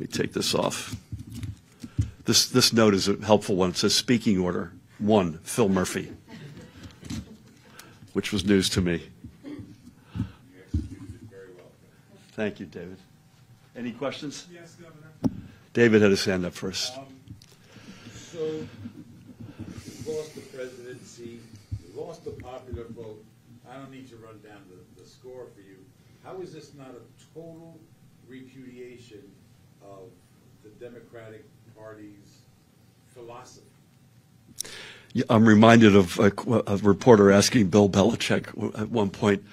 me take this off. This note is a helpful one. It says speaking order. 1, Phil Murphy, which was news to me. You executed it very well. Thank you, David. Any questions? Yes, Governor. David had his hand up first. So, you lost the presidency, you lost the popular vote. I don't need to run down the score for you. How is this not a total repudiation of the Democratic Party's philosophy? Yeah, I'm reminded of a reporter asking Bill Belichick at one point,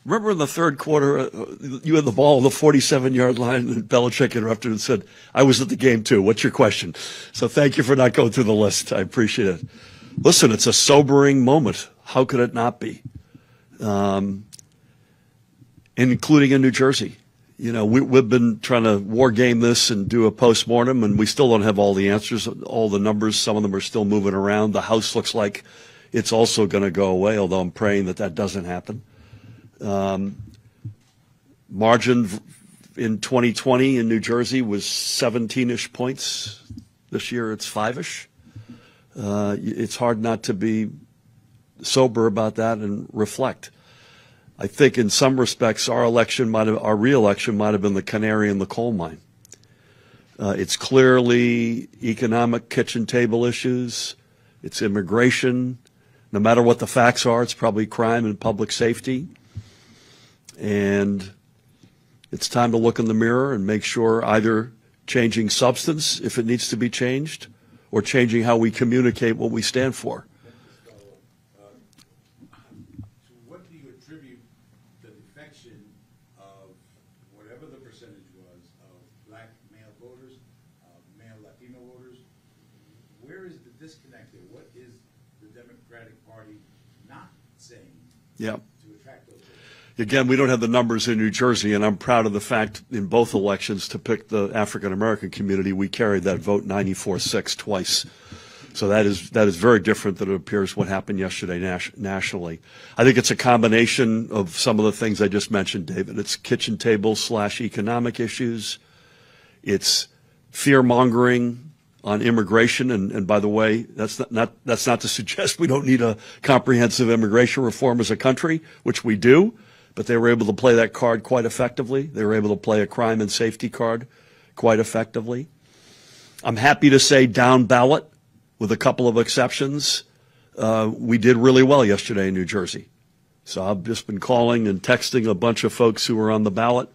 remember in the third quarter, you had the ball on the 47-yard line, and Belichick interrupted and said, I was at the game too. What's your question? So thank you for not going through the list. I appreciate it. Listen, it's a sobering moment. How could it not be? Including in New Jersey. You know, we've been trying to war game this and do a postmortem, and we still don't have all the answers, all the numbers. Some of them are still moving around. The House looks like it's also going to go away, although I'm praying that that doesn't happen. Margin in 2020 in New Jersey was 17-ish points. This year it's 5-ish. It's hard not to be sober about that and reflect. I think in some respects our re-election might have been the canary in the coal mine. It's clearly economic kitchen table issues. It's immigration. No matter what the facts are, it's probably crime and public safety. And it's time to look in the mirror and make sure either changing substance, if it needs to be changed, or changing how we communicate what we stand for. To what do you attribute the defection of whatever the percentage was of black male voters, male Latino voters? Where is the disconnect there? What is the Democratic Party not saying to attract those voters? Again, we don't have the numbers in New Jersey, and I'm proud of the fact in both elections to pick the African-American community, we carried that vote 94-6 twice. So that is very different than it appears what happened yesterday nationally. I think it's a combination of some of the things I just mentioned, David. It's kitchen table / economic issues. It's fear-mongering on immigration, and by the way, that's not to suggest we don't need a comprehensive immigration reform as a country, which we do. But they were able to play that card quite effectively. They were able to play a crime and safety card quite effectively. I'm happy to say down ballot, with a couple of exceptions, we did really well yesterday in New Jersey. So I've just been calling and texting a bunch of folks who were on the ballot.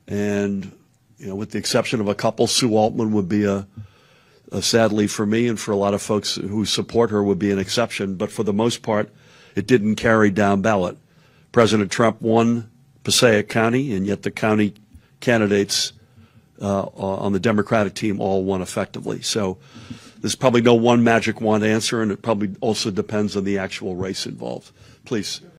And, you know, with the exception of a couple, Sue Altman would be sadly for me and for a lot of folks who support her would be an exception. But for the most part, it didn't carry down ballot. President Trump won Passaic County, and yet the county candidates on the Democratic team all won effectively. So there's probably no one magic wand answer, and it probably also depends on the actual race involved. Please.